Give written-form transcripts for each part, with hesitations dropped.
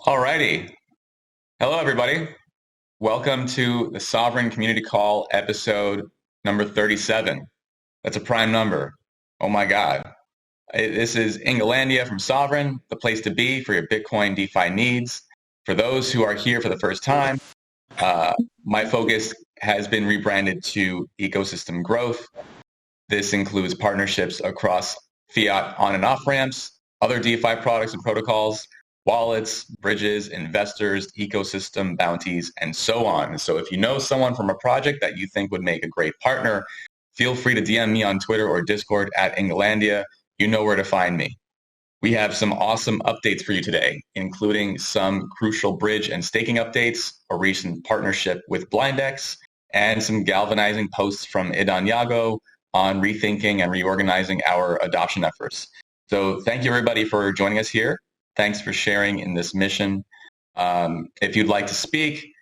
Alrighty. Hello, everybody. Welcome to the Sovryn Community Call episode number 37. That's a prime number. Oh my God. This is Englandia from Sovryn, the place to be for your Bitcoin DeFi needs. For those who are here for the first time, my focus has been rebranded to ecosystem growth. This includes partnerships across fiat on and off ramps, other DeFi products and protocols, wallets, bridges, investors, ecosystem bounties, and so on. So if you know someone from a project that you think would make a great partner, feel free to DM me on Twitter or Discord at Englandia. You know where to find me. We have some awesome updates for you today, including some crucial bridge and staking updates, a recent partnership with Blindex, and some galvanizing posts from Idan Yago on rethinking and reorganizing our adoption efforts. So thank you everybody for joining us here. Thanks for sharing in this mission. If you'd like to speak,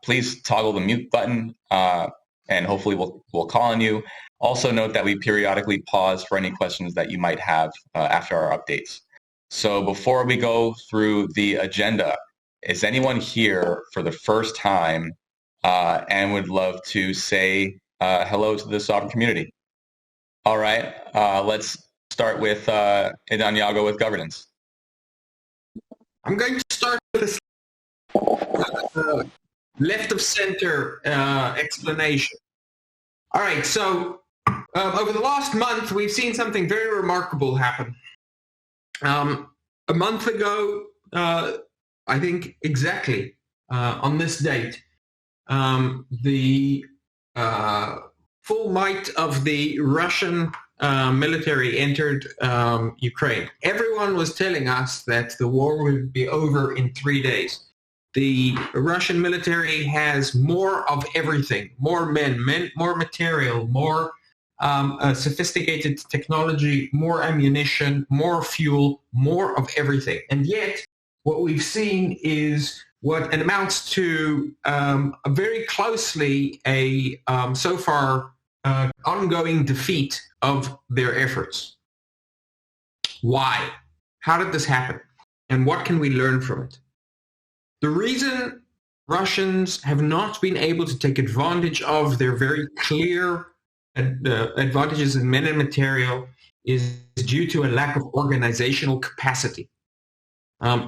please toggle the mute button and hopefully we'll call on you. Also note that we periodically pause for any questions that you might have after our updates. So before we go through the agenda, is anyone here for the first time and would love to say hello to the Sovryn community? All right, let's start with Idan Yago with governance. I'm going to start with this left of center explanation. All right, so over the last month, we've seen something very remarkable happen. A month ago, I think exactly on this date, the full might of the Russian military entered Ukraine. Everyone was telling us that the war would be over in 3 days. The Russian military has more of everything, more men, more material, more sophisticated technology, more ammunition, more fuel, more of everything. And yet, what we've seen is what amounts to very closely a so far ongoing defeat of their efforts. Why? How did this happen? And what can we learn from it? The reason Russians have not been able to take advantage of their very clear advantages in men and material is due to a lack of organizational capacity.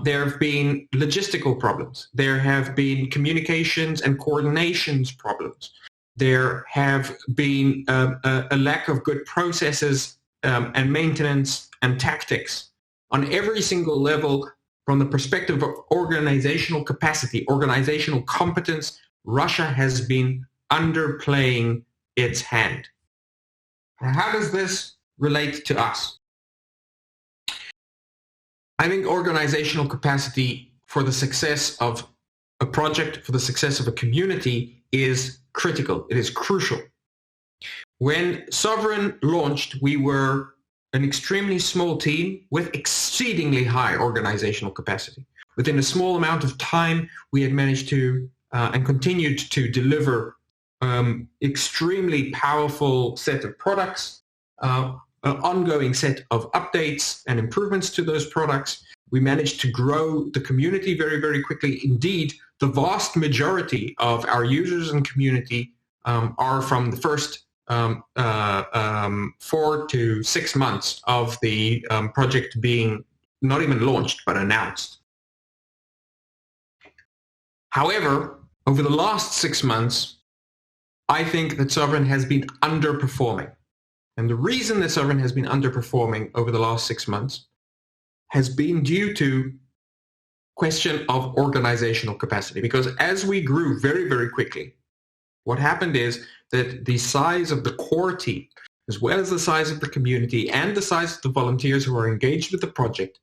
There have been logistical problems. There have been communications and coordinations problems. There have been a lack of good processes and maintenance and tactics on every single level. From the perspective of organizational capacity, organizational competence, Russia has been underplaying its hand. Now, how does this relate to us? I think organizational capacity for the success of a project, for the success of a community is critical. It is crucial. When Sovryn launched, we were an extremely small team with exceedingly high organizational capacity. Within a small amount of time, we had managed to and continued to deliver extremely powerful set of products, an ongoing set of updates and improvements to those products. We managed to grow the community very, very quickly. Indeed, the vast majority of our users and community are from the first 4 to 6 months of the project being not even launched, but announced. However, over the last 6 months, I think that Sovryn has been underperforming. And the reason that Sovryn has been underperforming over the last 6 months has been due to question of organizational capacity. Because as we grew very, very quickly, what happened is that the size of the core team, as well as the size of the community and the size of the volunteers who are engaged with the project,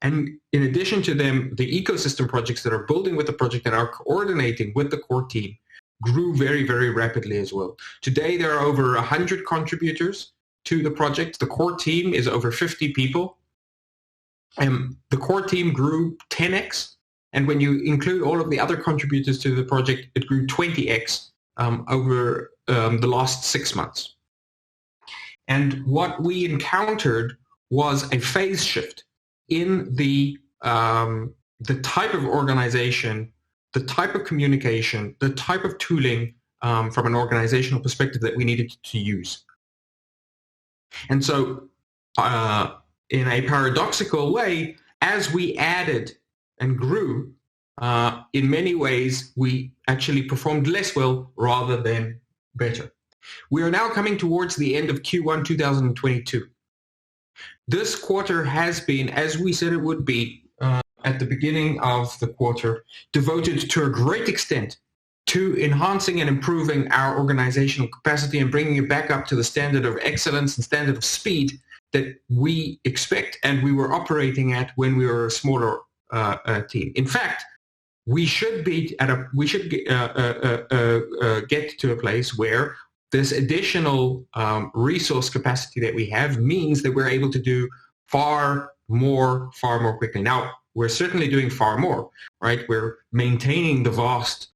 and in addition to them, the ecosystem projects that are building with the project and are coordinating with the core team, grew very, very rapidly as well. Today, there are over 100 contributors to the project. The core team is over 50 people. The core team grew 10x. And when you include all of the other contributors to the project, it grew 20x over the last 6 months. And what we encountered was a phase shift in the the type of organization, the type of communication, the type of tooling from an organizational perspective that we needed to use. And so in a paradoxical way, as we added and grew, in many ways, we actually performed less well rather than better. We are now coming towards the end of Q1 2022. This quarter has been, as we said it would be at the beginning of the quarter, devoted to a great extent to enhancing and improving our organizational capacity and bringing it back up to the standard of excellence and standard of speed that we expect and we were operating at when we were a smaller team. In fact, we should get to a place where this additional resource capacity that we have means that we're able to do far more quickly. Now, we're certainly doing far more, right? We're maintaining the vast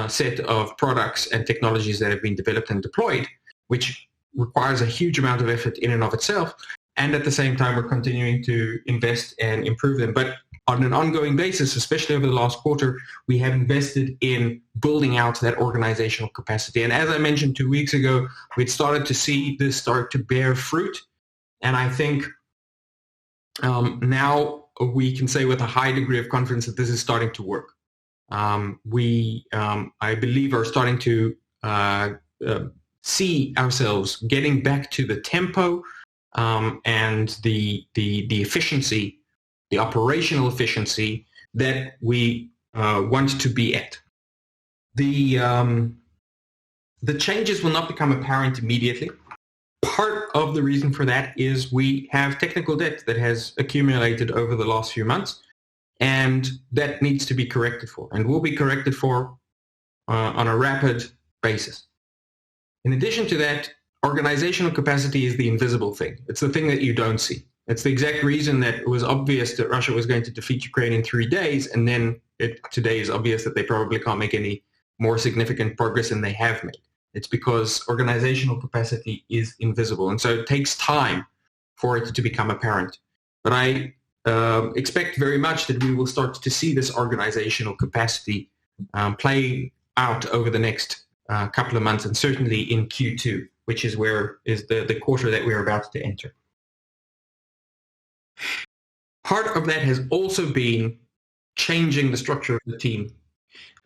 set of products and technologies that have been developed and deployed, which requires a huge amount of effort in and of itself. And at the same time, we're continuing to invest and improve them. But on an ongoing basis, especially over the last quarter, we have invested in building out that organizational capacity. And as I mentioned 2 weeks ago, we'd started to see this start to bear fruit. And I think now we can say with a high degree of confidence that this is starting to work. We, I believe, are starting to see ourselves getting back to the tempo and the efficiency, the operational efficiency that we want to be at. The changes will not become apparent immediately. Part of the reason for that is we have technical debt that has accumulated over the last few months, and that needs to be corrected for, and will be corrected for on a rapid basis. In addition to that, organizational capacity is the invisible thing. It's the thing that you don't see. It's the exact reason that it was obvious that Russia was going to defeat Ukraine in 3 days, and then today is obvious that they probably can't make any more significant progress than they have made. It's because organizational capacity is invisible, and so it takes time for it to become apparent. But I expect very much that we will start to see this organizational capacity play out over the next couple of months, and certainly in Q2, which is the quarter that we're about to enter. Part of that has also been changing the structure of the team.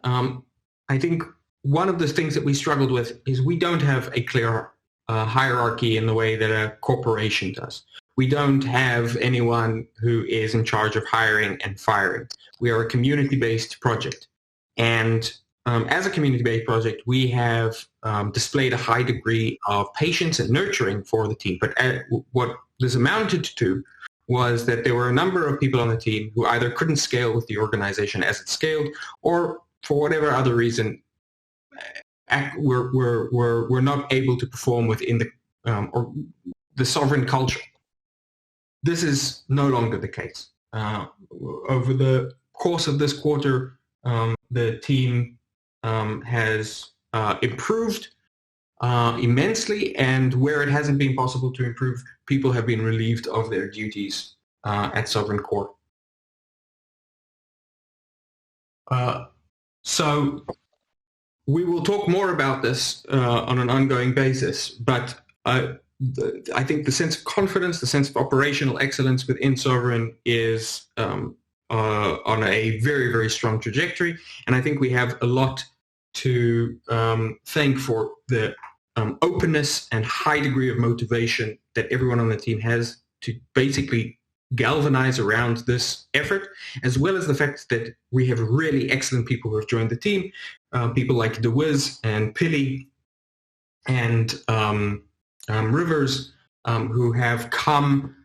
I think one of the things that we struggled with is we don't have a clear hierarchy in the way that a corporation does. We don't have anyone who is in charge of hiring and firing. We are a community-based project. And as a community-based project, we have displayed a high degree of patience and nurturing for the team. But what this amounted to was that there were a number of people on the team who either couldn't scale with the organization as it scaled, or for whatever other reason, were not able to perform within the Sovryn culture. This is no longer the case. Over the course of this quarter, the team has improved immensely, and where it hasn't been possible to improve, people have been relieved of their duties at Sovryn Core. So we will talk more about this on an ongoing basis, but I think the sense of confidence, the sense of operational excellence within Sovryn is on a very, very strong trajectory, and I think we have a lot to thank for the openness and high degree of motivation that everyone on the team has to basically galvanize around this effort, as well as the fact that we have really excellent people who have joined the team, people like DeWiz and Pili and Rivers, who have come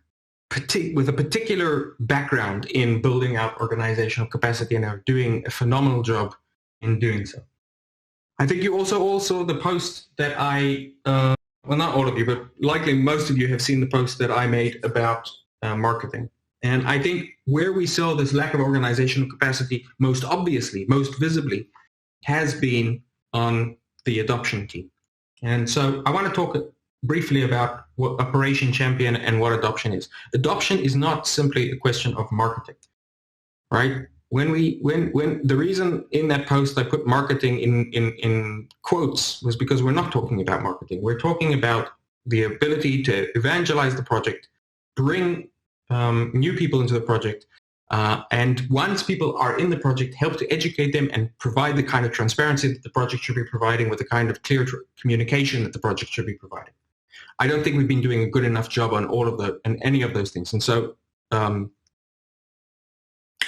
with a particular background in building out organizational capacity and are doing a phenomenal job in doing so. I think you also saw the post that well, not all of you, but likely most of you have seen the post that I made about marketing. And I think where we saw this lack of organizational capacity most obviously, most visibly, has been on the adoption team. And so I want to talk briefly about what Operation Champion and what adoption is. Adoption is not simply a question of marketing, right? when the reason in that post I put marketing in quotes was because we're not talking about marketing. We're talking about the ability to evangelize the project, bring new people into the project, and once people are in the project, help to educate them and provide the kind of transparency that the project should be providing with the kind of clear communication that the project should be providing. I don't think we've been doing a good enough job on any of those things. And so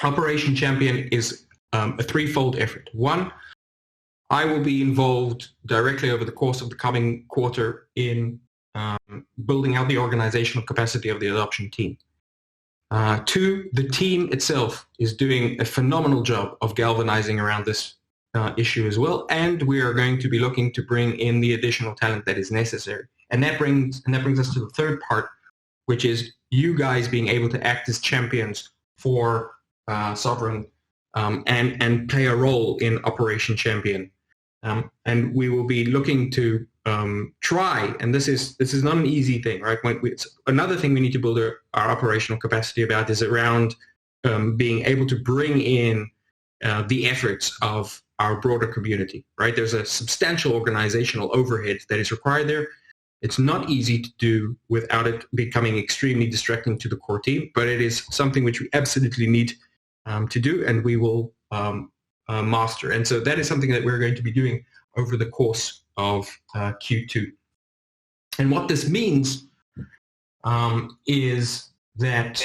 Operation Champion is a threefold effort. One, I will be involved directly over the course of the coming quarter in building out the organizational capacity of the adoption team. Two, the team itself is doing a phenomenal job of galvanizing around this issue as well, and we are going to be looking to bring in the additional talent that is necessary. And that brings us to the third part, which is you guys being able to act as champions for Sovryn and play a role in Operation Champion. And we will be looking to try, and this is not an easy thing, right? Another thing we need to build our operational capacity about is around being able to bring in the efforts of our broader community, right? There's a substantial organizational overhead that is required there. It's not easy to do without it becoming extremely distracting to the core team, but it is something which we absolutely need to do, and we will master. And so that is something that we're going to be doing over the course of Q2. And what this means is that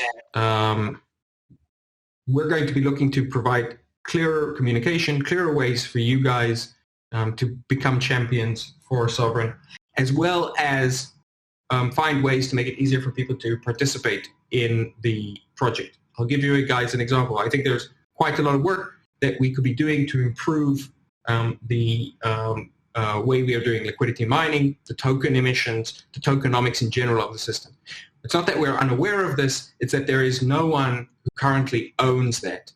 we're going to be looking to provide clearer communication, clearer ways for you guys to become champions for Sovryn, as well as find ways to make it easier for people to participate in the project. I'll give you guys an example. I think there's quite a lot of work that we could be doing to improve the way we are doing liquidity mining, the token emissions, the tokenomics in general of the system. It's not that we're unaware of this, it's that there is no one who currently owns that,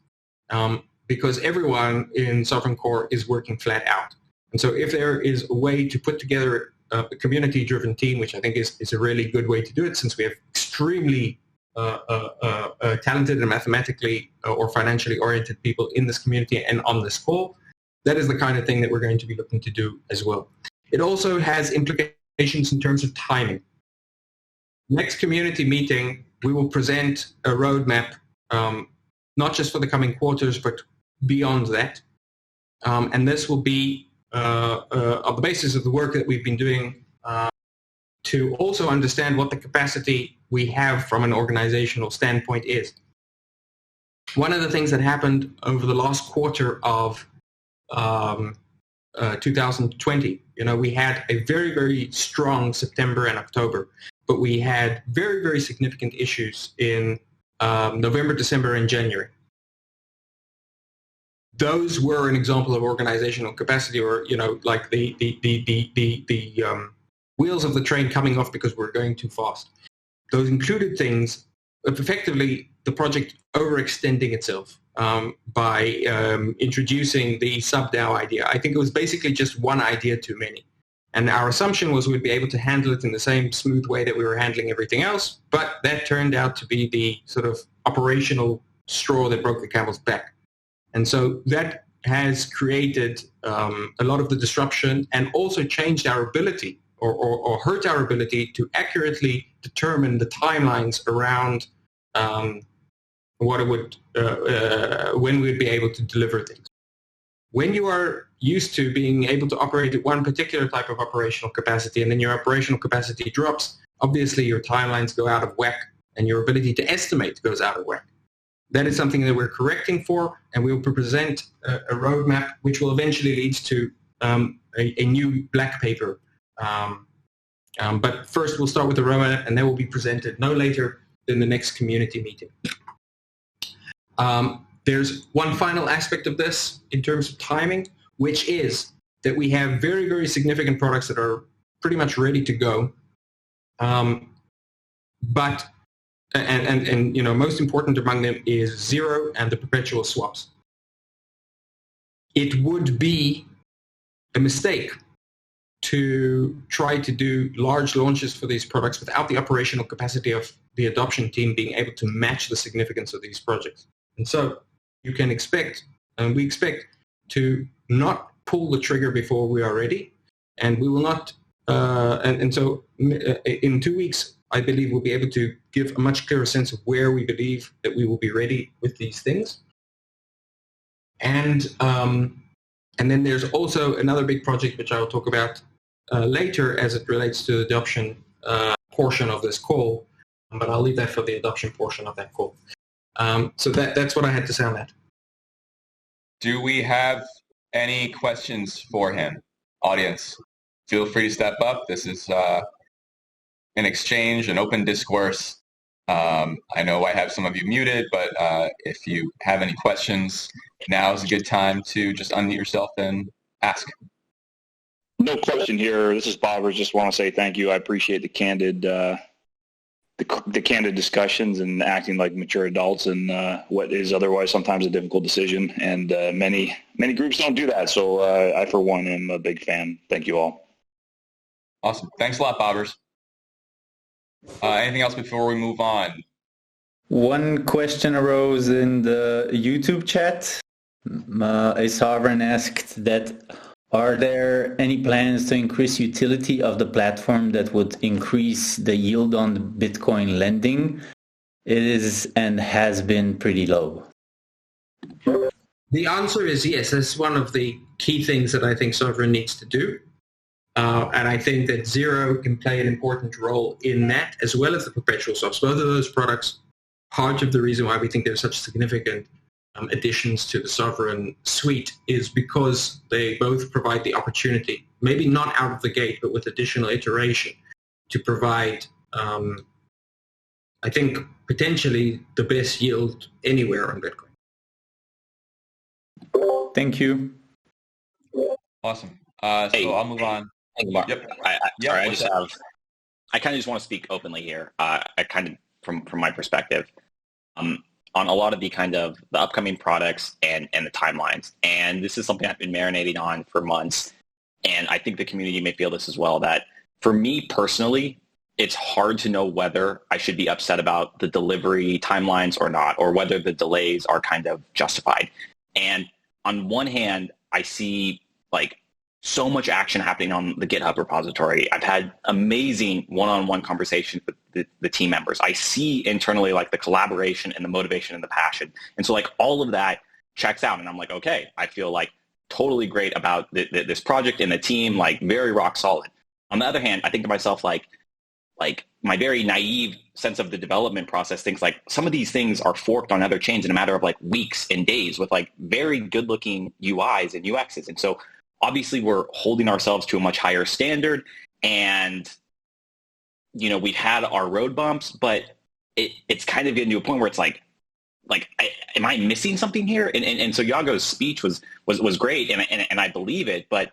because everyone in Sovryn Core is working flat out. And so if there is a way to put together a community-driven team, which I think is a really good way to do it, since we have extremely talented and mathematically or financially oriented people in this community and on this call, that is the kind of thing that we're going to be looking to do as well. It also has implications in terms of timing. Next community meeting, we will present a roadmap, not just for the coming quarters, but beyond that. And this will be on the basis of the work that we've been doing to also understand what the capacity we have from an organizational standpoint is. One of the things that happened over the last quarter of 2020, we had a very, very strong September and October, but we had very, very significant issues in November, December, and January. Those were an example of organizational capacity, or like the wheels of the train coming off because we're going too fast. Those included things of effectively the project overextending itself by introducing the sub-DAO idea. I think it was basically just one idea too many. And our assumption was we'd be able to handle it in the same smooth way that we were handling everything else, but that turned out to be the sort of operational straw that broke the camel's back. And so that has created a lot of the disruption and also changed our ability or hurt our ability to accurately determine the timelines around what it would, when we'd be able to deliver things. When you are used to being able to operate at one particular type of operational capacity and then your operational capacity drops, obviously your timelines go out of whack and your ability to estimate goes out of whack. That is something that we're correcting for, and we will present a roadmap which will eventually lead to a new black paper. But first we'll start with the roadmap, and that will be presented no later than the next community meeting. There's one final aspect of this in terms of timing, which is that we have very, very significant products that are pretty much ready to go. But most important among them is Zero and the perpetual swaps. It would be a mistake to try to do large launches for these products without the operational capacity of the adoption team being able to match the significance of these projects. And so you can expect, and we expect to not pull the trigger before we are ready, and we will not. So in 2 weeks, I believe we'll be able to give a much clearer sense of where we believe that we will be ready with these things. And then there's also another big project which I will talk about later as it relates to the adoption portion of this call, but I'll leave that for the adoption portion of that call. So that's what I had to say on that. Do we have any questions for him? Audience, feel free to step up. This is an exchange, an open discourse. I know I have some of you muted, but if you have any questions, now is a good time to just unmute yourself and ask. No question here. This is Bob. I just want to say thank you. I appreciate the candid the candid discussions and acting like mature adults in what is otherwise sometimes a difficult decision. And many groups don't do that. So I, for one, am a big fan. Thank you all. Awesome. Thanks a lot, Bobbers. Anything else before we move on? One question arose in the YouTube chat. A Sovryn asked that, are there any plans to increase utility of the platform that would increase the yield on the Bitcoin lending? It is and has been pretty low. The answer is yes. That's one of the key things that I think Sovryn needs to do. And I think that Zero can play an important role in that, as well as the perpetual swaps. Both of those products, part of the reason why we think there's such significant additions to the Sovryn suite is because they both provide the opportunity, maybe not out of the gate, but with additional iteration, to provide, I think, potentially the best yield anywhere on Bitcoin. Thank you. Awesome. So I'll move on. Thank you, Mark. Yep. I kind of just want to speak openly here. I kind of from my perspective. On a lot of the kind of the upcoming products and the timelines. And this is something I've been marinating on for months. And I think the community may feel this as well, that for me personally, it's hard to know whether I should be upset about the delivery timelines or not, or whether the delays are kind of justified. And on one hand, I see like so much action happening on the GitHub repository. I've had amazing one-on-one conversations with the team members. I see internally like the collaboration and the motivation and the passion. And so like all of that checks out. And I'm like, okay, I feel like totally great about this project and the team, like very rock solid. On the other hand, I think to myself, like my very naive sense of the development process thinks like some of these things are forked on other chains in a matter of like weeks and days with like very good looking UIs and UXs. And so obviously, we're holding ourselves to a much higher standard, and we've had our road bumps, but it's kind of getting to a point where it's like, am I missing something here? And so Yago's speech was great, and I believe it, but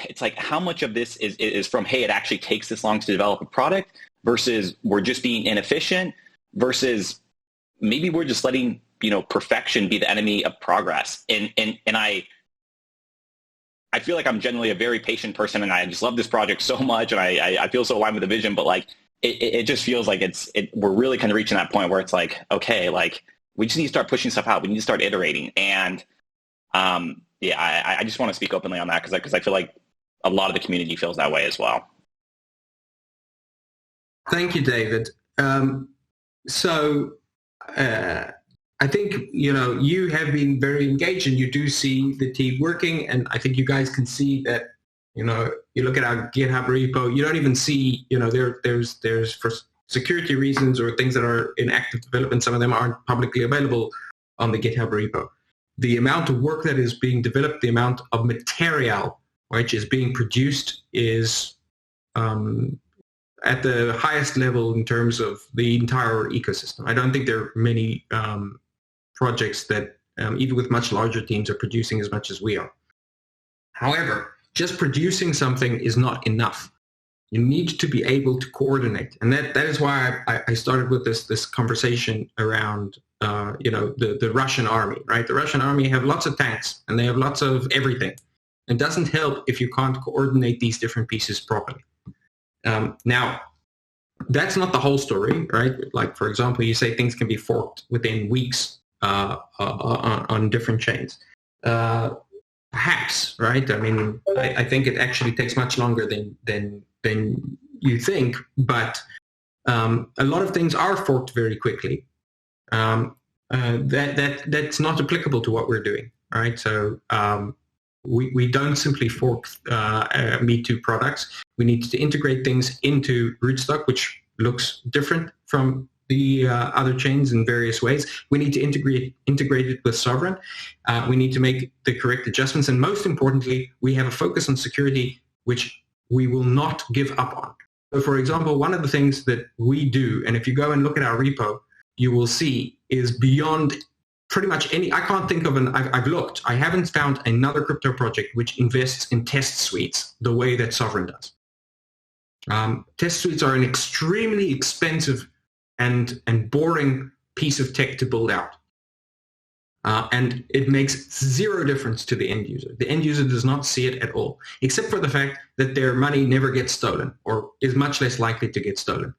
it's like how much of this is from, hey, it actually takes this long to develop a product versus we're just being inefficient versus maybe we're just letting perfection be the enemy of progress, and I feel like I'm generally a very patient person, and I just love this project so much, and I feel so aligned with the vision. But like, it just feels like we're really kind of reaching that point where it's like, okay, like we just need to start pushing stuff out. We need to start iterating, and I just want to speak openly on that because I feel like a lot of the community feels that way as well. Thank you, David. I think, you have been very engaged and you do see the team working. And I think you guys can see that, you look at our GitHub repo, you don't even see, there's for security reasons or things that are in active development, some of them aren't publicly available on the GitHub repo. The amount of work that is being developed, the amount of material which is being produced is at the highest level in terms of the entire ecosystem. I don't think there are many projects that, even with much larger teams, are producing as much as we are. However, just producing something is not enough. You need to be able to coordinate. And that is why I started with this conversation around, the Russian army, right? The Russian army have lots of tanks and they have lots of everything. It doesn't help if you can't coordinate these different pieces properly. Now, that's not the whole story, right? Like, for example, you say things can be forked within weeks. on different chains. Perhaps, right? I mean, I think it actually takes much longer than you think, but a lot of things are forked very quickly. That's not applicable to what we're doing, right? So we don't simply fork Me2 products. We need to integrate things into rootstock, which looks different from the other chains in various ways. We need to integrate it with Sovryn. We need to make the correct adjustments. And most importantly, we have a focus on security, which we will not give up on. So for example, one of the things that we do, and if you go and look at our repo, you will see is beyond pretty much any, I can't think of I've looked, I haven't found another crypto project which invests in test suites the way that Sovryn does. Test suites are an extremely expensive and boring piece of tech to build out. And it makes zero difference to the end user. The end user does not see it at all, except for the fact that their money never gets stolen or is much less likely to get stolen.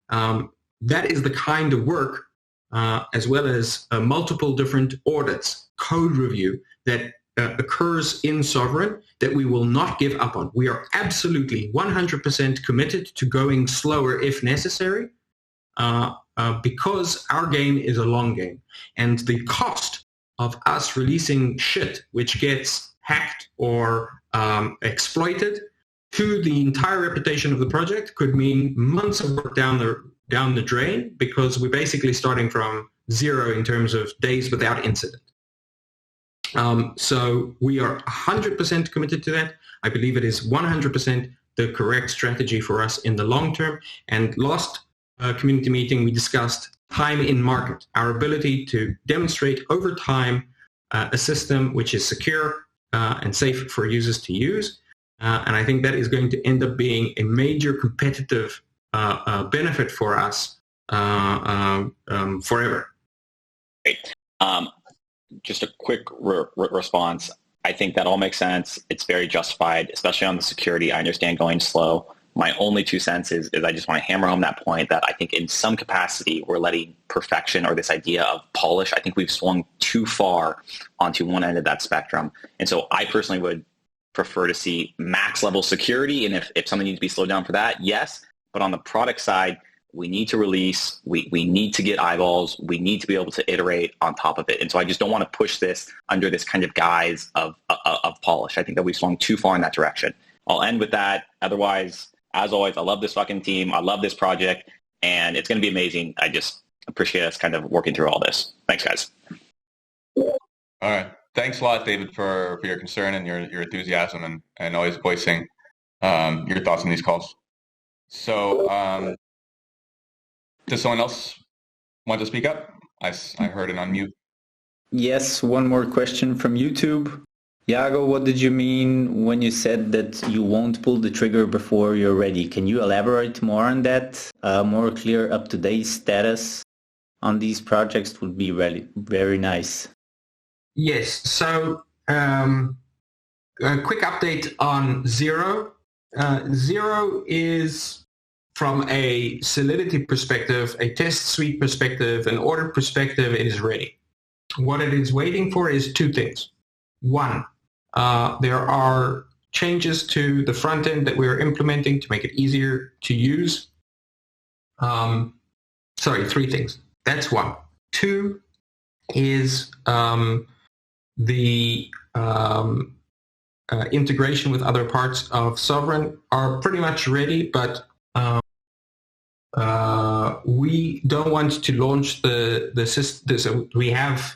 That is the kind of work, as well as multiple different audits, code review that occurs in Sovryn that we will not give up on. We are absolutely 100% committed to going slower if necessary, because our game is a long game. And the cost of us releasing shit which gets hacked or exploited to the entire reputation of the project could mean months of work down the drain, because we're basically starting from zero in terms of days without incident. So we are 100% committed to that. I believe it is 100% the correct strategy for us in the long term. And last community meeting, we discussed time in market, our ability to demonstrate over time a system which is secure and safe for users to use. And I think that is going to end up being a major competitive benefit for us forever. Great. Just a quick response. I think that all makes sense. It's very justified, especially on the security. I understand going slow. My only 2 cents is I just want to hammer home that point that I think in some capacity we're letting perfection or this idea of polish, I think we've swung too far onto one end of that spectrum. And so I personally would prefer to see max level security. And if something needs to be slowed down for that, yes. But on the product side, we need to release, we need to get eyeballs, we need to be able to iterate on top of it. And so I just don't want to push this under this kind of guise of polish. I think that we've swung too far in that direction. I'll end with that. Otherwise, as always, I love this fucking team. I love this project, and it's going to be amazing. I just appreciate us kind of working through all this. Thanks, guys. All right. Thanks a lot, David, for your concern and your enthusiasm and always voicing your thoughts on these calls. So does someone else want to speak up? I heard an unmute. Yes, one more question from YouTube. Iago, what did you mean when you said that you won't pull the trigger before you're ready? Can you elaborate more on that? More clear, up-to-date status on these projects would be really very nice. Yes. So a quick update on Zero. Zero is, from a Solidity perspective, a test suite perspective, an audit perspective, it is ready. What it is waiting for is 2 things. One, there are changes to the front end that we're implementing to make it easier to use. 3 things. That's one. 2 is the integration with other parts of Sovryn are pretty much ready, but we don't want to launch the system. So we have,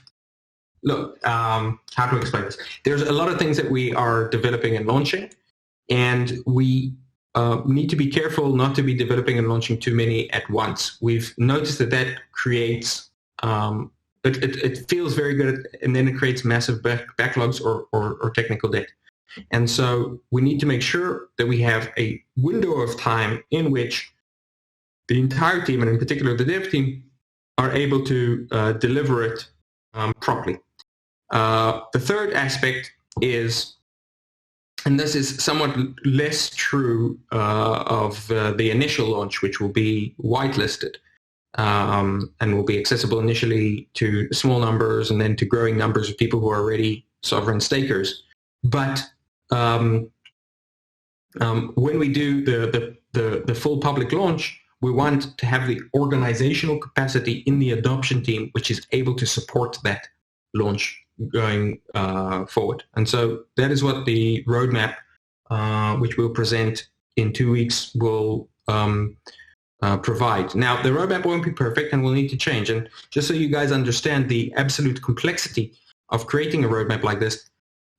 how to explain this? There's a lot of things that we are developing and launching, and we need to be careful not to be developing and launching too many at once. We've noticed that creates, it feels very good, and then it creates massive backlogs or technical debt. And so we need to make sure that we have a window of time in which the entire team, and in particular the dev team, are able to deliver it properly. The third aspect is, and this is somewhat less true of the initial launch, which will be whitelisted, and will be accessible initially to small numbers and then to growing numbers of people who are already Sovryn stakers. But when we do the full public launch, we want to have the organizational capacity in the adoption team, which is able to support that launch going forward. And so that is what the roadmap, which we'll present in 2 weeks, will provide. Now, the roadmap won't be perfect and will need to change. And just so you guys understand the absolute complexity of creating a roadmap like this,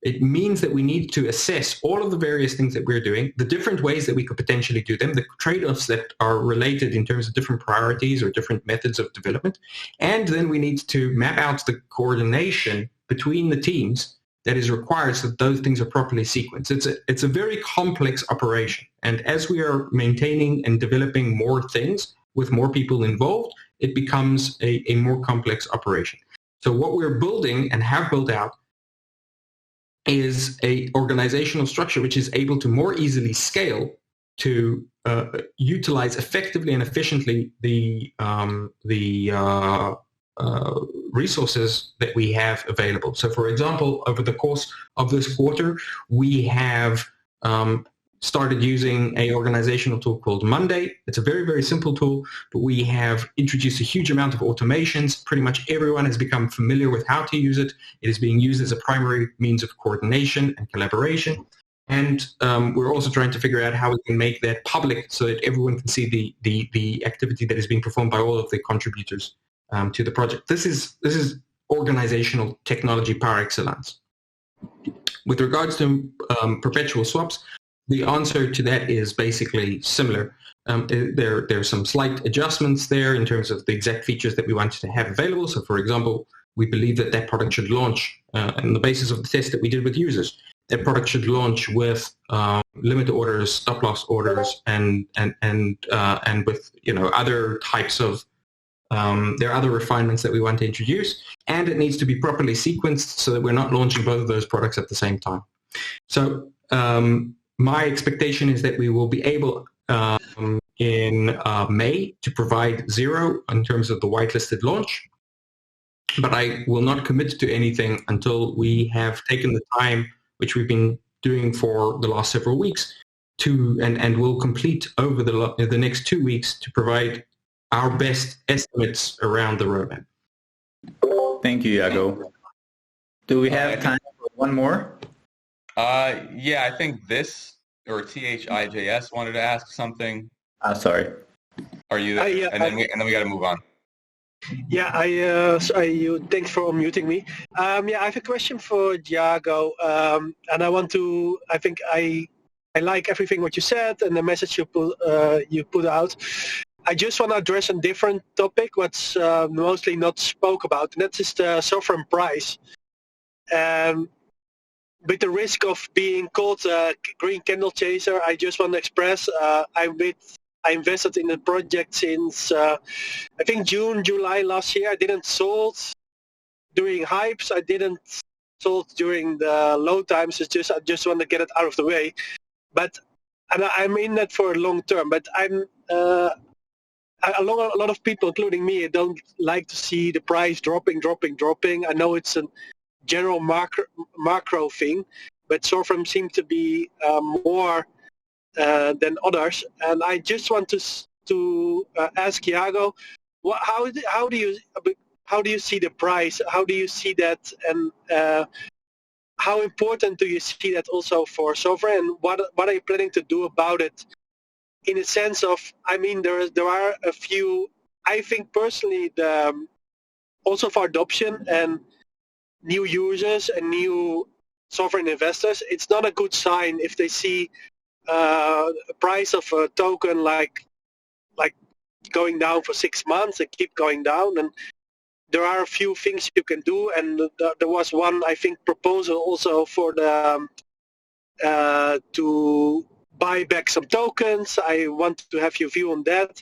it means that we need to assess all of the various things that we're doing, the different ways that we could potentially do them, the trade-offs that are related in terms of different priorities or different methods of development. And then we need to map out the coordination between the teams that is required so that those things are properly sequenced. It's a very complex operation. And as we are maintaining and developing more things with more people involved, it becomes a more complex operation. So what we're building and have built out is a organizational structure which is able to more easily scale to utilize effectively and efficiently the resources that we have available. So, for example, over the course of this quarter, we have started using an organizational tool called Monday. It's a very, very simple tool, but we have introduced a huge amount of automations. Pretty much everyone has become familiar with how to use it. It is being used as a primary means of coordination and collaboration. And we're also trying to figure out how we can make that public so that everyone can see the activity that is being performed by all of the contributors to the project. This is organizational technology par excellence. With regards to perpetual swaps, the answer to that is basically similar. There's some slight adjustments there in terms of the exact features that we wanted to have available. So, for example, we believe that product should launch on the basis of the test that we did with users. That product should launch with limit orders, stop loss orders, and with other types of there are other refinements that we want to introduce, and it needs to be properly sequenced so that we're not launching both of those products at the same time. So my expectation is that we will be able in May to provide 0 in terms of the whitelisted launch, but I will not commit to anything until we have taken the time, which we've been doing for the last several weeks, and we'll complete over the next 2 weeks to provide our best estimates around the roadmap. Thank you, Iago. Do we have time for one more? Yeah, I think this or THIJS wanted to ask something. Sorry. Are you there? Yeah, and then we got to move on. Yeah, thanks for unmuting me. Yeah, I have a question for Iago, and I think I like everything what you said and the message you put out. I just want to address a different topic, what's mostly not spoke about, and that is the sovereign price. With the risk of being called a green candle chaser, I just want to express I invested in the project since I think June, July last year. I didn't sold during hypes. I didn't sold during the low times. I just want to get it out of the way. But I'm in that for a long term. But a lot of people, including me, don't like to see the price dropping. I know it's a general macro thing, but Sovryn seems to be more than others. And I just want to ask Iago, how do you see the price? How do you see that? And how important do you see that also for Sovryn? And what are you planning to do about it? In a sense of, I mean, there are a few. I think personally, also for adoption and new users and new Sovryn investors, it's not a good sign if they see a price of a token like going down for 6 months and keep going down. And there are a few things you can do, and there was one, I think, proposal also for the to buy back some tokens. I want to have your view on that.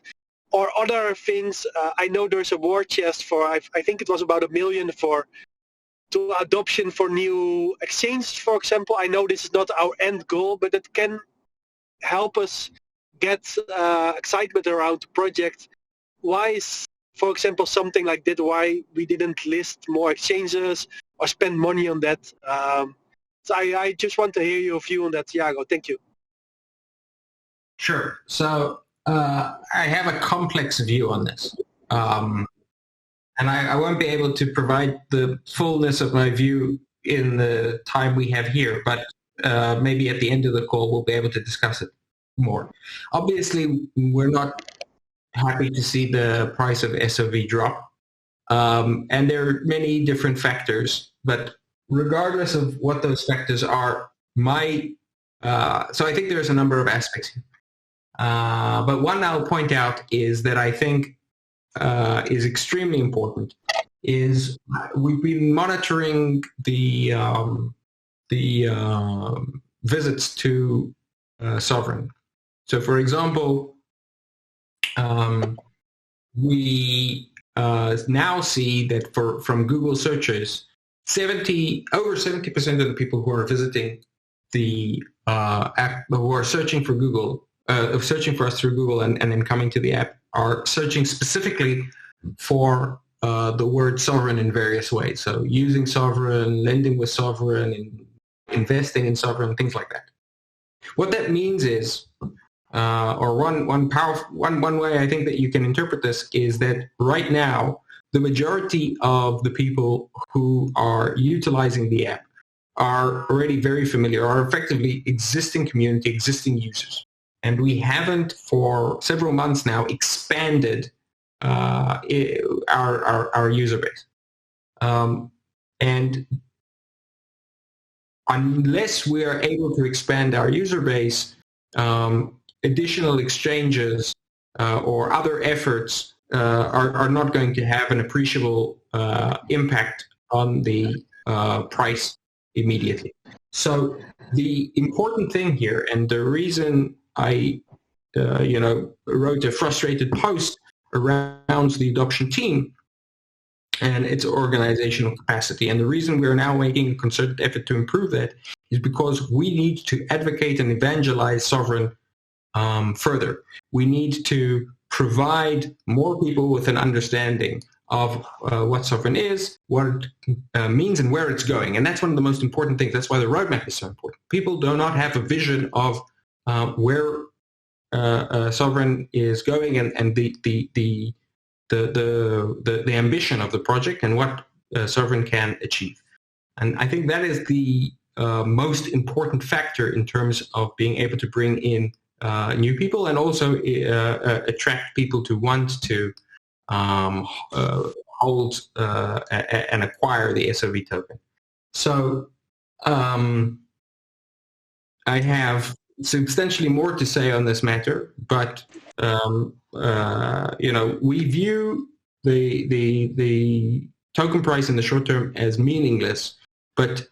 Or other things. I know there's a war chest for, I think it was about $1 million to adoption for new exchanges, for example. I know this is not our end goal, but it can help us get excitement around the project. Why is for example, something like that, why we didn't list more exchanges or spend money on that. So I just want to hear your view on that, Thiago. Thank you. Sure. So I have a complex view on this. And I won't be able to provide the fullness of my view in the time we have here, but maybe at the end of the call we'll be able to discuss it more. Obviously, we're not happy to see the price of SOV drop. And there are many different factors, but regardless of what those factors are, so I think there's a number of aspects here. But one I'll point out is that I think is extremely important is we've been monitoring the visits to Sovryn. So, for example, we now see that from Google searches, over 70% of the people who are visiting the app, who are searching for Google, searching for us through Google and then coming to the app, are searching specifically for the word Sovryn in various ways. So using Sovryn, lending with Sovryn, investing in Sovryn, things like that. What that means is, or one way I think that you can interpret this is that right now, the majority of the people who are utilizing the app are already very familiar, are effectively existing community, existing users. And we haven't for several months now expanded our user base. And unless we are able to expand our user base, additional exchanges or other efforts are not going to have an appreciable impact on the price immediately. So the important thing here, and the reason I wrote a frustrated post around the adoption team and its organizational capacity. And the reason we're now making a concerted effort to improve that is because we need to advocate and evangelize Sovryn further. We need to provide more people with an understanding of what Sovryn is, what it means, and where it's going. And that's one of the most important things. That's why the roadmap is so important. People do not have a vision of where Sovryn is going and the ambition of the project and what Sovryn can achieve. And I think that is the most important factor in terms of being able to bring in new people and also attract people to want to hold and acquire the SOV token. So I have substantially more to say on this matter, but we view the token price in the short term as meaningless, but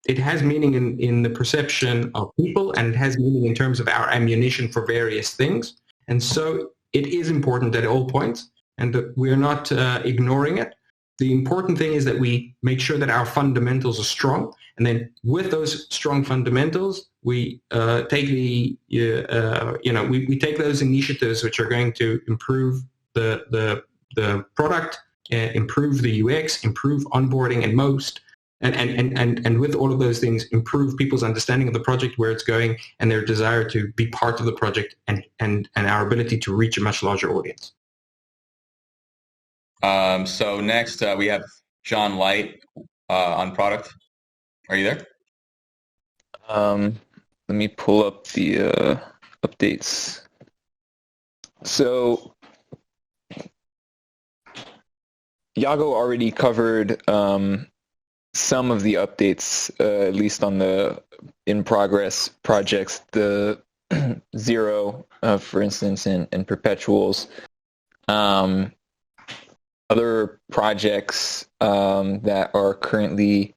it has meaning in the perception of people, and it has meaning in terms of our ammunition for various things. And so it is important at all points, and that we're not ignoring it. The important thing is that we make sure that our fundamentals are strong, and then with those strong fundamentals, we take we take those initiatives which are going to improve the product, improve the UX, improve onboarding, and and with all of those things, improve people's understanding of the project, where it's going, and their desire to be part of the project, and our ability to reach a much larger audience. So next we have John Light on product. Are you there? Let me pull up the updates. So Iago already covered some of the updates, at least on the in-progress projects, the Zero, for instance, and Perpetuals. Other projects that are currently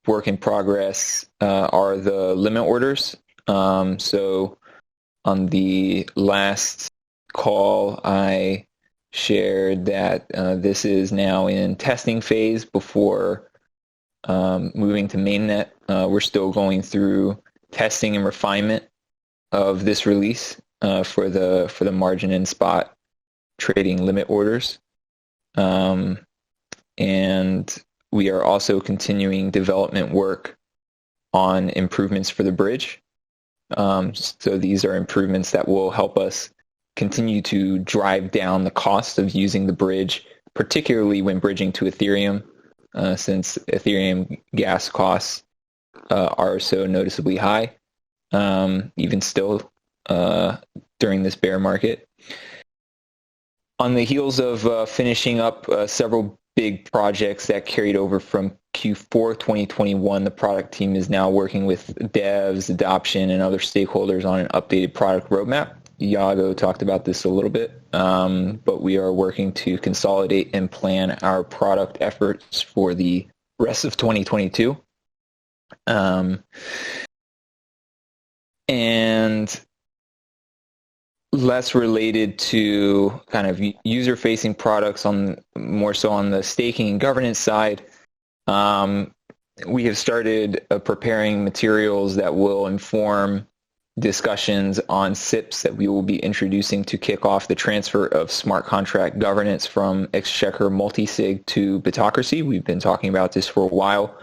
work in progress are the limit orders. So on the last call, I shared that this is now in testing phase before moving to mainnet. We're still going through testing and refinement of this release for the margin and spot trading limit orders. And we are also continuing development work on improvements for the bridge. So these are improvements that will help us continue to drive down the cost of using the bridge, particularly when bridging to Ethereum, since Ethereum gas costs are so noticeably high, even still during this bear market. On the heels of finishing up several big projects that carried over from Q4 2021, the product team is now working with devs, adoption, and other stakeholders on an updated product roadmap. Iago talked about this a little bit, but we are working to consolidate and plan our product efforts for the rest of 2022. And less related to kind of user-facing products, more so on the staking and governance side. We have started preparing materials that will inform discussions on SIPs that we will be introducing to kick off the transfer of smart contract governance from Exchequer multisig to Bitocracy. We've been talking about this for a while,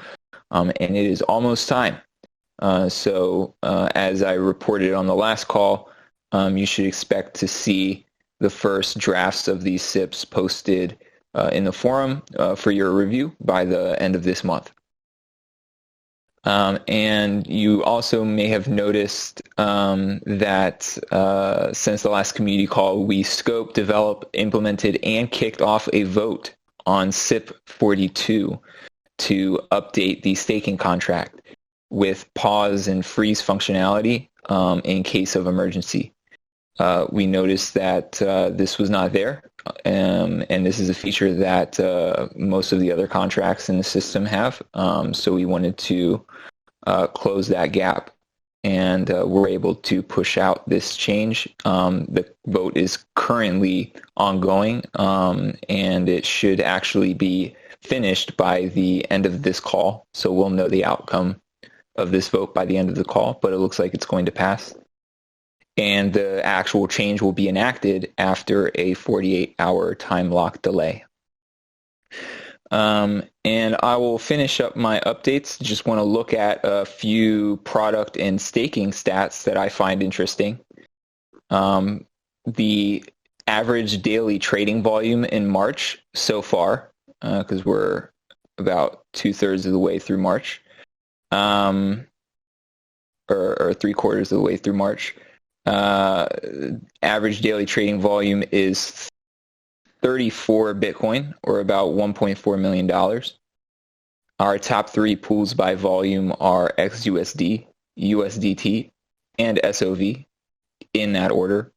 and it is almost time. So as I reported on the last call, you should expect to see the first drafts of these SIPs posted in the forum for your review by the end of this month. And you also may have noticed that since the last community call, we scoped, developed, implemented, and kicked off a vote on SIP 42 to update the staking contract with pause and freeze functionality in case of emergency. We noticed that this was not there, and this is a feature that most of the other contracts in the system have. So we wanted to close that gap, and we're able to push out this change. The vote is currently ongoing, and it should actually be finished by the end of this call. So we'll know the outcome of this vote by the end of the call, but it looks like it's going to pass. And the actual change will be enacted after a 48-hour time lock delay. And I will finish up my updates. Just want to look at a few product and staking stats that I find interesting. The average daily trading volume in March so far, because we're about 2/3 of the way through March, or 3/4 of the way through March. Average daily trading volume is 34 Bitcoin, or about $1.4 million. Our top three pools by volume are XUSD, USDT, and SOV, in that order.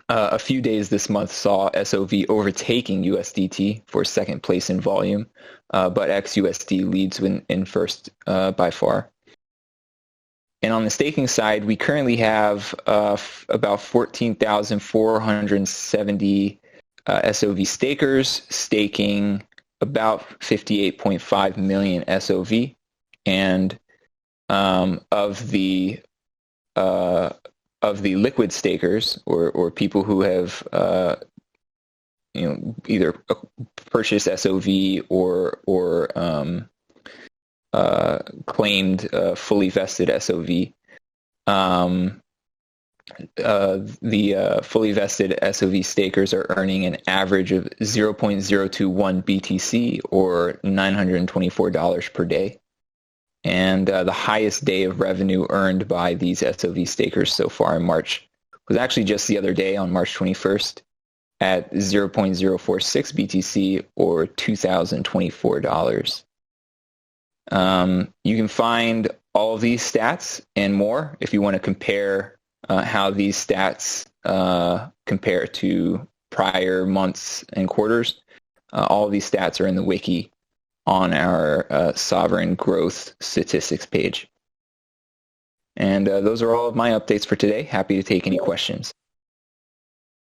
A few days this month saw SOV overtaking USDT for second place in volume, but XUSD leads in first by far. And on the staking side, we currently have about 14,470 SOV stakers staking about 58.5 million SOV, and of the liquid stakers, or people who have either purchased SOV or claimed fully vested SOV. The fully vested SOV stakers are earning an average of 0.021 BTC, or $924 per day. And the highest day of revenue earned by these SOV stakers so far in March was actually just the other day on March 21st at 0.046 BTC, or $2,024. You can find all of these stats and more if you want to compare how these stats compare to prior months and quarters. All of these stats are in the wiki on our Sovryn growth statistics page. And those are all of my updates for today. Happy to take any questions.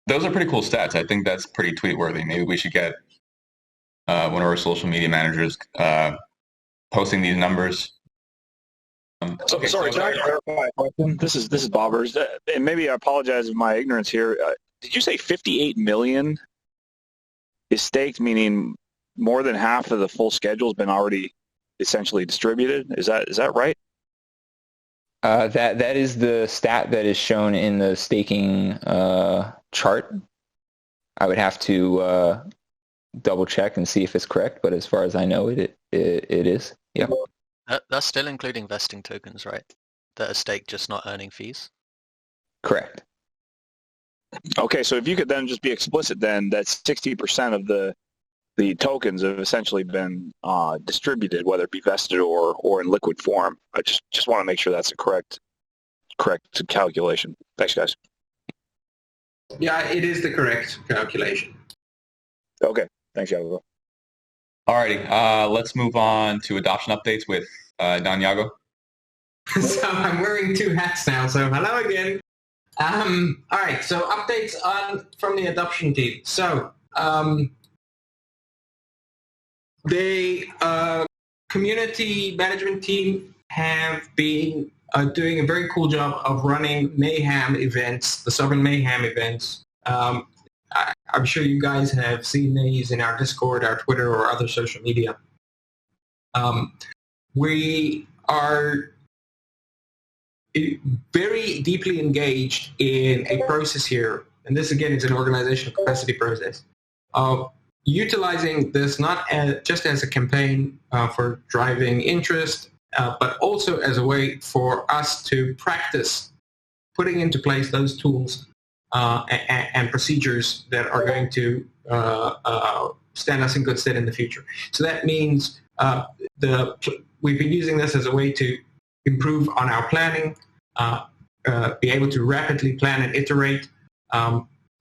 Those are pretty cool stats. I think that's pretty tweet-worthy. Maybe we should get one of our social media managers posting these numbers. Sorry, can I clarify a question? This is Bobbers, and maybe I apologize for my ignorance here. Did you say 58 million is staked, meaning more than half of the full schedule has been already essentially distributed? Is that right? That is the stat that is shown in the staking chart. I would have to double check and see if it's correct, but as far as I know, it is. Yeah. That's still including vesting tokens, right? That are staked, just not earning fees. Correct. Okay, so if you could then just be explicit, then that 60% of the tokens have essentially been distributed, whether it be vested or in liquid form. I just want to make sure that's a correct calculation. Thanks, guys. Yeah, it is the correct calculation. Okay, thanks, Yago. Alrighty, let's move on to adoption updates with Don Yago. So I'm wearing two hats now, so hello again. All right, so updates from the adoption team. So the community management team have been doing a very cool job of running mayhem events, the Sovryn mayhem events. I'm sure you guys have seen these in our Discord, our Twitter, or other social media. We are very deeply engaged in a process here, and this again is an organizational capacity process, of utilizing this not just as a campaign for driving interest, but also as a way for us to practice putting into place those tools and procedures that are going to stand us in good stead in the future. So that means we've been using this as a way to improve on our planning, be able to rapidly plan and iterate,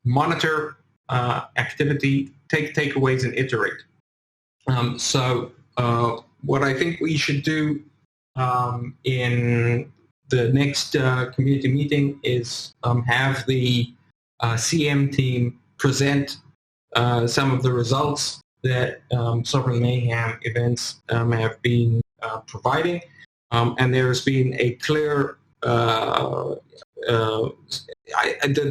monitor activity, take takeaways and iterate. So what I think we should do in the next community meeting is have the CM team present some of the results that Sovryn Mayhem events have been providing. And there's been a clear, the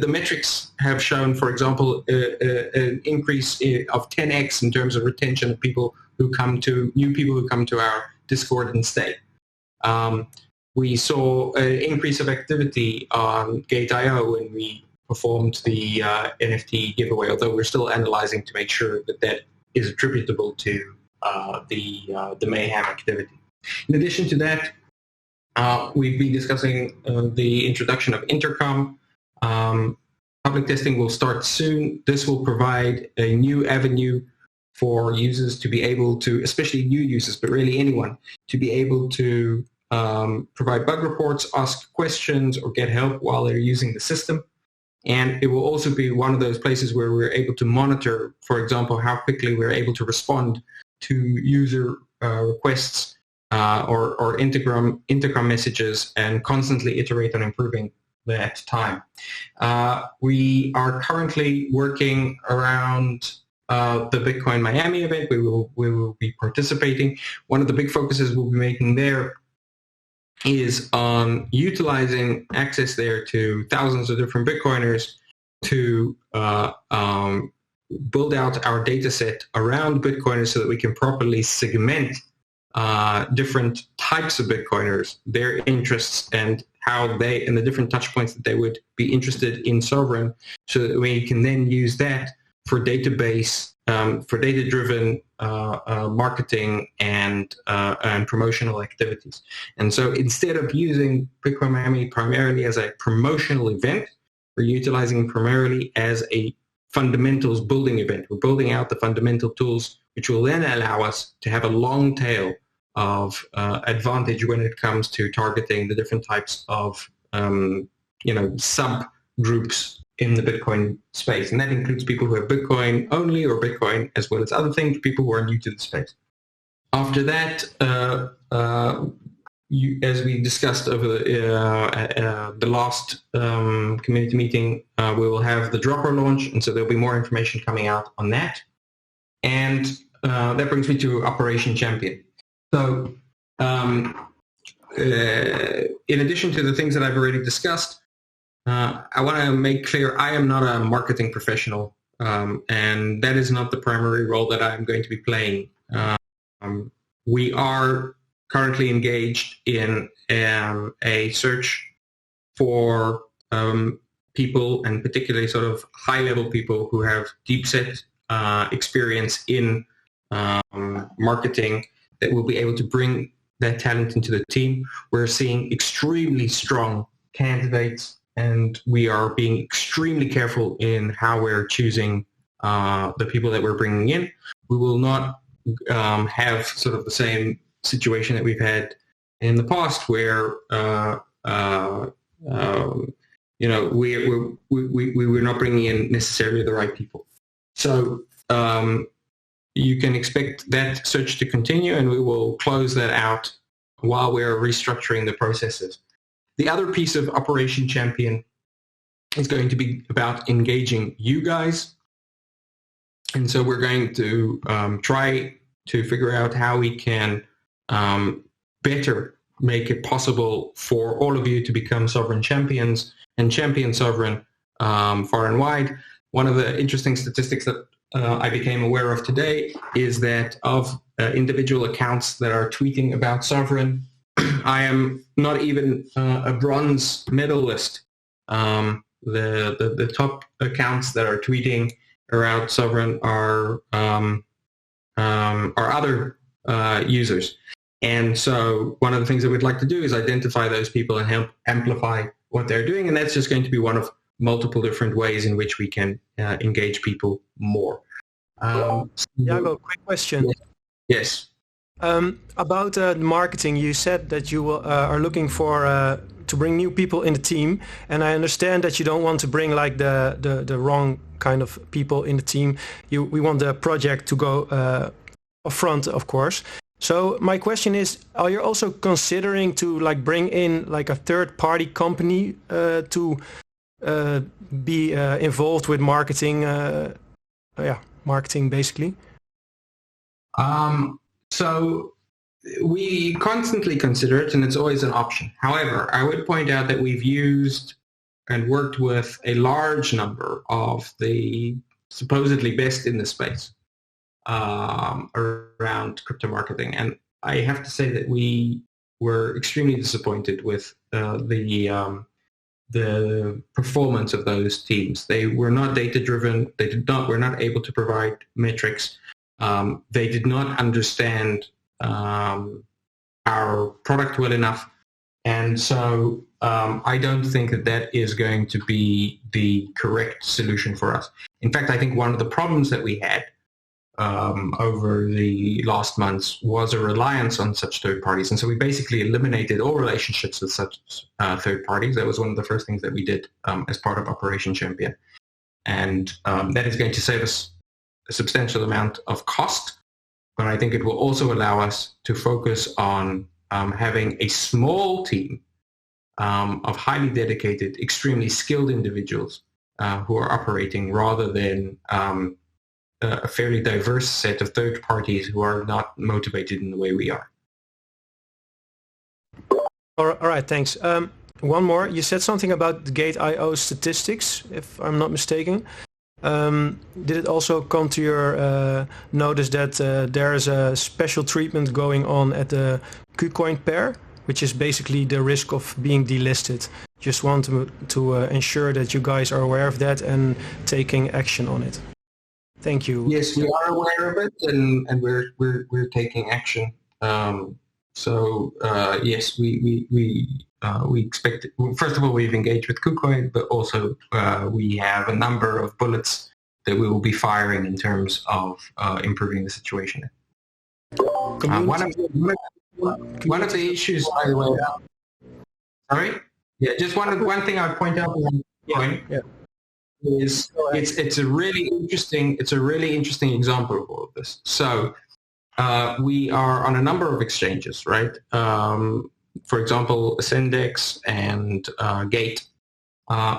metrics have shown, for example, an increase of 10x in terms of retention of people who come to, new people who come to our Discord and stay. We saw an increase of activity on Gate.io when we performed the NFT giveaway, although we're still analyzing to make sure that that is attributable to the Mayhem activity. In addition to that, we've been discussing the introduction of Intercom. Public testing will start soon. This will provide a new avenue for users to be able to, especially new users, but really anyone, to be able to provide bug reports, ask questions, or get help while they're using the system. And it will also be one of those places where we're able to monitor, for example, how quickly we're able to respond to user requests or intercom messages and constantly iterate on improving that time. We are currently working around the Bitcoin Miami event. We will be participating. One of the big focuses we'll be making there is on utilizing access there to thousands of different Bitcoiners to build out our data set around Bitcoiners so that we can properly segment different types of Bitcoiners, their interests, and how they, and the different touch points that they would be interested in Sovryn, so that we can then use that for database, for data-driven marketing and promotional activities. And so instead of using Bitcoin Miami primarily as a promotional event, we're utilizing it primarily as a fundamentals building event. We're building out the fundamental tools, which will then allow us to have a long tail of advantage when it comes to targeting the different types of subgroups in the Bitcoin space. And that includes people who have Bitcoin only or Bitcoin as well as other things, people who are new to the space. After that, as we discussed over the last community meeting, we will have the dropper launch, and so there'll be more information coming out on that. And that brings me to Operation Champion. So in addition to the things that I've already discussed, I want to make clear I am not a marketing professional, and that is not the primary role that I'm going to be playing. We are currently engaged in a search for people, and particularly sort of high-level people who have deep-set experience in marketing that will be able to bring that talent into the team. We're seeing extremely strong candidates, and we are being extremely careful in how we're choosing the people that we're bringing in. We will not have sort of the same situation that we've had in the past, where we're not bringing in necessarily the right people. So you can expect that search to continue, and we will close that out while we're restructuring the processes. The other piece of Operation Champion is going to be about engaging you guys. And so we're going to try to figure out how we can better make it possible for all of you to become Sovryn champions and champion Sovryn far and wide. One of the interesting statistics that I became aware of today is that of individual accounts that are tweeting about Sovryn, I am not even a bronze medalist. The top accounts that are tweeting around Sovryn are other users. And so one of the things that we'd like to do is identify those people and help amplify what they're doing. And that's just going to be one of multiple different ways in which we can engage people more. Jago, quick question. Yes. About the marketing, you said that you are looking for to bring new people in the team, and I understand that you don't want to bring like the wrong kind of people in the team. We want the project to go up front, of course. So my question is, are you also considering to like bring in like a third-party company to be involved with marketing? Marketing basically. So we constantly consider it, and it's always an option. However, I would point out that we've used and worked with a large number of the supposedly best in the space around crypto marketing. And I have to say that we were extremely disappointed with the performance of those teams. They were not data-driven. Were not able to provide metrics. They did not understand our product well enough. And so I don't think that is going to be the correct solution for us. In fact, I think one of the problems that we had over the last months was a reliance on such third parties. And so we basically eliminated all relationships with such third parties. That was one of the first things that we did as part of Operation Champion. And that is going to save us a substantial amount of cost, but I think it will also allow us to focus on having a small team of highly dedicated, extremely skilled individuals who are operating, rather than a fairly diverse set of third parties who are not motivated in the way we are. All right, thanks. One more. You said something about the Gate.io statistics, if I'm not mistaken. Did it also come to your notice that there is a special treatment going on at the KuCoin pair, which is basically the risk of being delisted? Just want to ensure that you guys are aware of that and taking action on it. Thank you. Yes, we are aware of it, and we're taking action. Yes, we expect it. First of all, we've engaged with KuCoin, but also we have a number of bullets that we will be firing in terms of improving the situation. One of the issues, by the way. Sorry. Yeah, just one thing I would point out. Is it's a really interesting example of all of this. So we are on a number of exchanges, right? For example, Ascendex and Gate,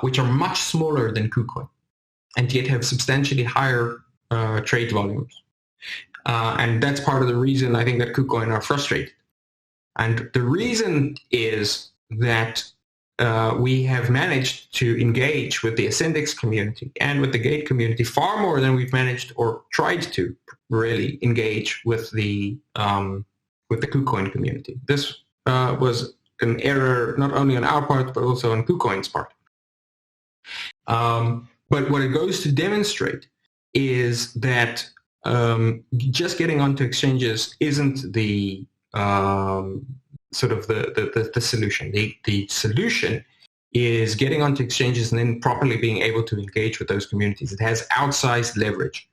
which are much smaller than KuCoin, and yet have substantially higher trade volumes. And that's part of the reason I think that KuCoin are frustrated. And the reason is that we have managed to engage with the Ascendix community and with the Gate community far more than we've managed or tried to really engage with the KuCoin community. This was an error not only on our part but also on KuCoin's part. But what it goes to demonstrate is that just getting onto exchanges isn't the sort of the solution. The solution is getting onto exchanges and then properly being able to engage with those communities. It has outsized leverage.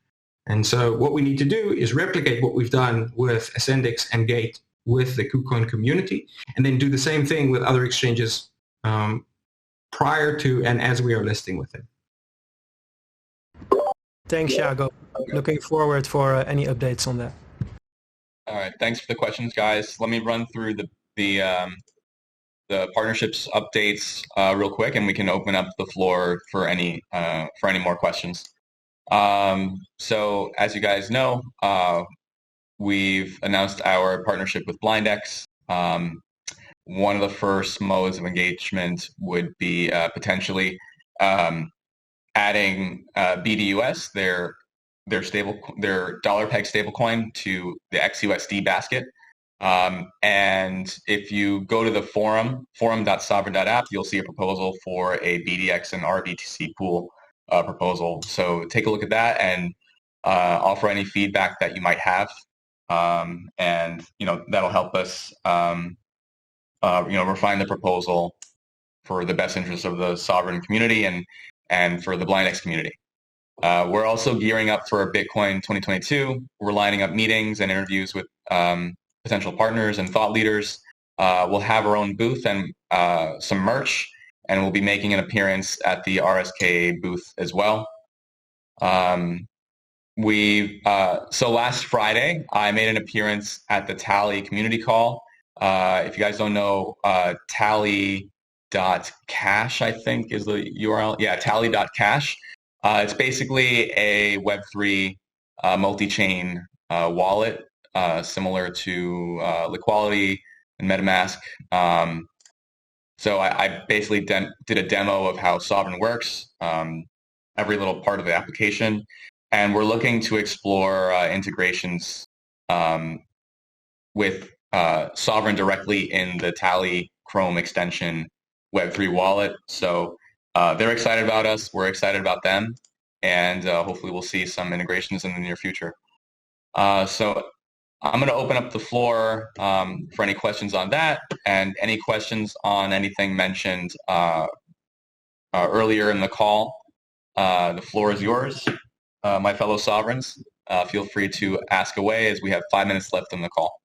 And so what we need to do is replicate what we've done with Ascendix and Gate with the KuCoin community, and then do the same thing with other exchanges prior to and as we are listing with them. Thanks, Jago. Looking forward for any updates on that. All right, thanks for the questions, guys. Let me run through the partnerships updates real quick, and we can open up the floor for any more questions. So, as you guys know, we've announced our partnership with Blindex. One of the first modes of engagement would be potentially adding BDUS, their dollar peg stablecoin, to the XUSD basket. And if you go to the forum.sovryn.app, you'll see a proposal for a BDX and RBTC pool proposal. So take a look at that and offer any feedback that you might have. And that'll help us refine the proposal for the best interest of the Sovryn community and for the Blindex community. We're also gearing up for Bitcoin 2022. We're lining up meetings and interviews with potential partners and thought leaders. We'll have our own booth and some merch, and we'll be making an appearance at the RSK booth as well. So last Friday, I made an appearance at the Tally community call. If you guys don't know, tally.cash, I think is the URL. Yeah, tally.cash. It's basically a Web3 multi-chain wallet, similar to Liquidity and MetaMask. So I basically did a demo of how Sovryn works, every little part of the application, and we're looking to explore integrations with Sovryn directly in the Tally Chrome extension Web3 wallet. So they're excited about us, we're excited about them, and hopefully we'll see some integrations in the near future. So I'm going to open up the floor for any questions on that, and any questions on anything mentioned earlier in the call. The floor is yours, my fellow Sovryns. Feel free to ask away, as we have 5 minutes left in the call.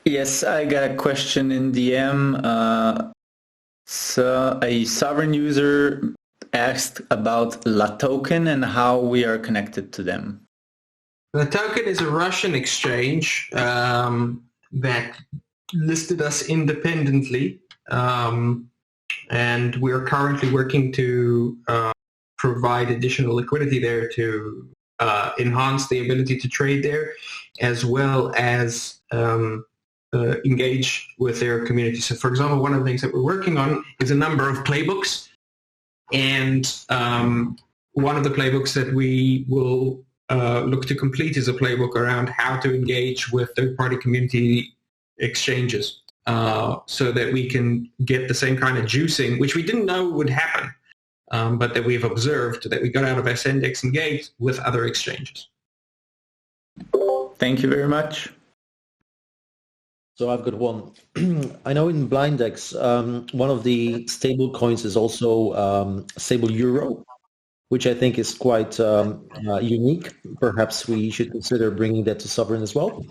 Yes, I got a question in DM. So a Sovryn user asked about La Token and how we are connected to them. The Token is a Russian exchange that listed us independently, and we're currently working to provide additional liquidity there to enhance the ability to trade there, as well as engage with their community. So, for example, one of the things that we're working on is a number of playbooks, and one of the playbooks that we will look to complete is a playbook around how to engage with third-party community exchanges, so that we can get the same kind of juicing, which we didn't know would happen, but that we've observed that we got out of Ascendix and Gate with other exchanges. Thank you very much. So I've got one. I know in Blindex, one of the stable coins is also stable euro, which I think is quite unique. Perhaps we should consider bringing that to Sovryn as well.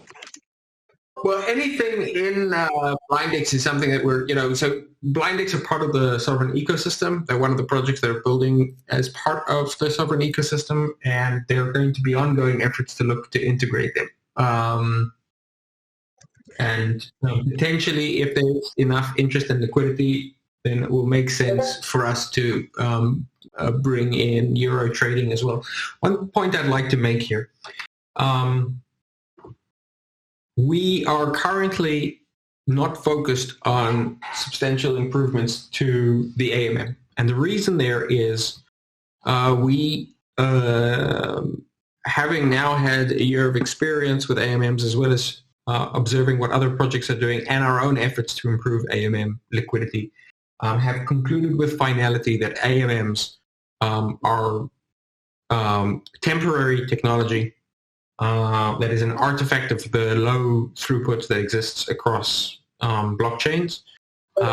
Well, anything in Blindex is something that we're, so Blindex are part of the Sovryn ecosystem. They're one of the projects that are building as part of the Sovryn ecosystem, and there are going to be ongoing efforts to look to integrate them. And potentially, if there's enough interest and liquidity, then it will make sense for us to bring in euro trading as well. One point I'd like to make here. We are currently not focused on substantial improvements to the AMM. And the reason there is we, having now had a year of experience with AMMs, as well as observing what other projects are doing and our own efforts to improve AMM liquidity, have concluded with finality that AMMs are temporary technology that is an artifact of the low throughput that exists across blockchains,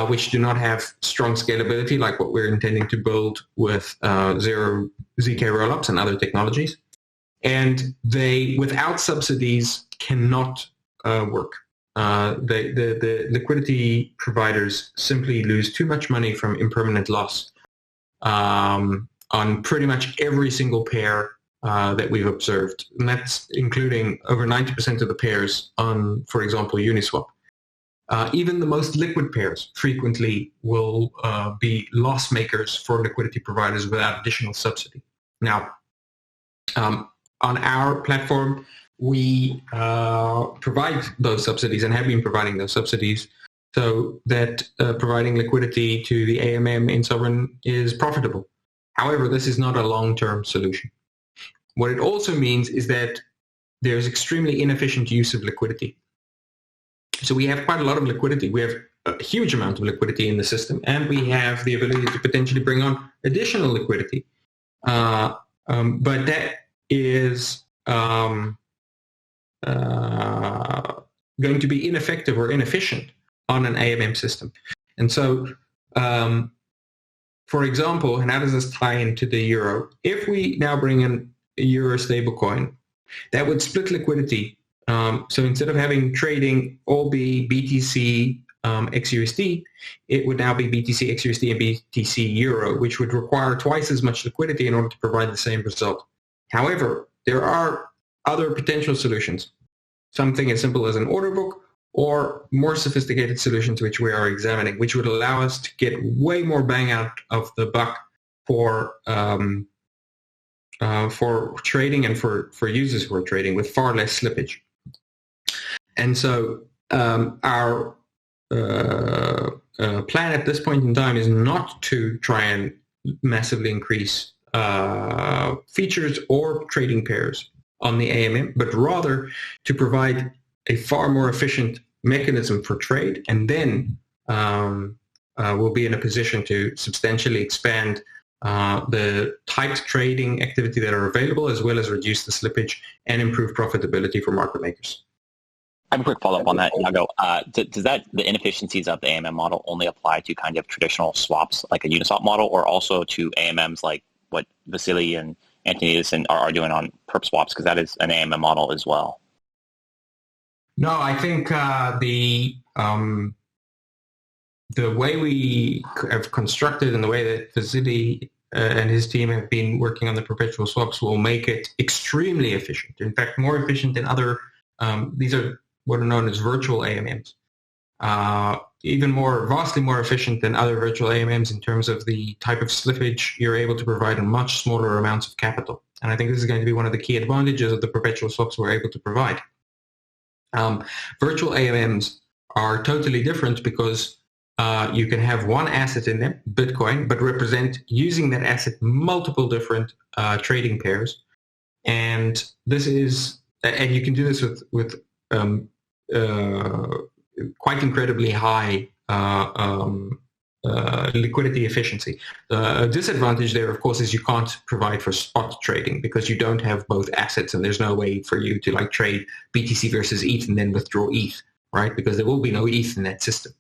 which do not have strong scalability like what we're intending to build with zero ZK rollups and other technologies. And they, without subsidies, cannot work. The liquidity providers simply lose too much money from impermanent loss on pretty much every single pair that we've observed. And that's including over 90% of the pairs on, for example, Uniswap. Even the most liquid pairs frequently will be loss makers for liquidity providers without additional subsidy. Now, on our platform, we provide those subsidies and have been providing those subsidies so that providing liquidity to the AMM in Sovryn is profitable. However, this is not a long-term solution. What it also means is that there's extremely inefficient use of liquidity. So we have quite a lot of liquidity. We have a huge amount of liquidity in the system, and we have the ability to potentially bring on additional liquidity. But that is going to be ineffective or inefficient on an AMM system. And so, for example, and how does this tie into the euro? If we now bring in a euro stablecoin, that would split liquidity. So instead of having trading all be BTC XUSD, it would now be BTC XUSD and BTC Euro, which would require twice as much liquidity in order to provide the same result. However, there are other potential solutions, something as simple as an order book or more sophisticated solutions which we are examining, which would allow us to get way more bang out of the buck for trading and for users who are trading with far less slippage. And so our plan at this point in time is not to try and massively increase features or trading pairs on the AMM, but rather to provide a far more efficient mechanism for trade, and then we'll be in a position to substantially expand the types of trading activity that are available, as well as reduce the slippage and improve profitability for market makers. I have a quick follow-up on that, Iago. Does the inefficiencies of the AMM model only apply to kind of traditional swaps, like a Uniswap model, or also to AMMs like what Vasily and Antonius are doing on perp swaps, because that is an AMM model as well? No, I think the way we have constructed and the way that Vasily and his team have been working on the perpetual swaps will make it extremely efficient. In fact, more efficient than other, these are what are known as virtual AMMs. Vastly more efficient than other virtual AMMs in terms of the type of slippage you're able to provide in much smaller amounts of capital. And I think this is going to be one of the key advantages of the perpetual swaps we're able to provide. Virtual AMMs are totally different because you can have one asset in them, Bitcoin, but represent, using that asset, multiple different trading pairs. And you can do this with quite incredibly high liquidity efficiency. The disadvantage there, of course, is you can't provide for spot trading because you don't have both assets, and there's no way for you to trade BTC versus ETH and then withdraw ETH, right? Because there will be no ETH in that system.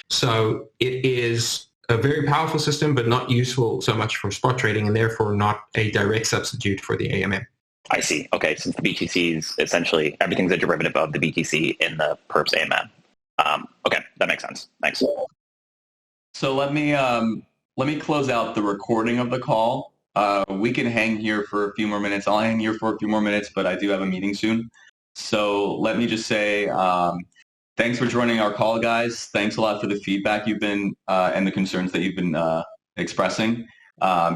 So it is a very powerful system, but not useful so much for spot trading, and therefore not a direct substitute for the AMM. I see. Okay, since the BTC is essentially, everything's a derivative of the BTC in the perps AMM. Okay, that makes sense. Thanks. So let me close out the recording of the call. We can hang here for a few more minutes. I'll hang here for a few more minutes, but I do have a meeting soon. So let me just say thanks for joining our call, guys. Thanks a lot for the feedback you've been and the concerns that you've been expressing.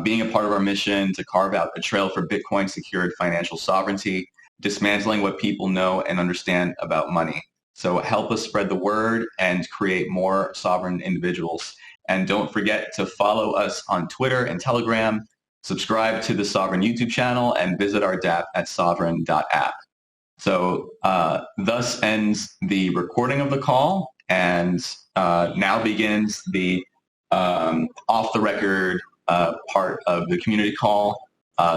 Being a part of our mission to carve out a trail for Bitcoin-secured financial sovereignty, dismantling what people know and understand about money. So help us spread the word and create more sovereign individuals. And don't forget to follow us on Twitter and Telegram, subscribe to the Sovryn YouTube channel, and visit our DApp at sovryn.app. So thus ends the recording of the call, and now begins the off-the-record part of the community call.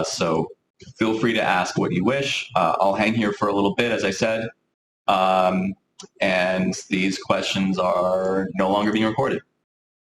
So feel free to ask what you wish. I'll hang here for a little bit, as I said, and these questions are no longer being recorded.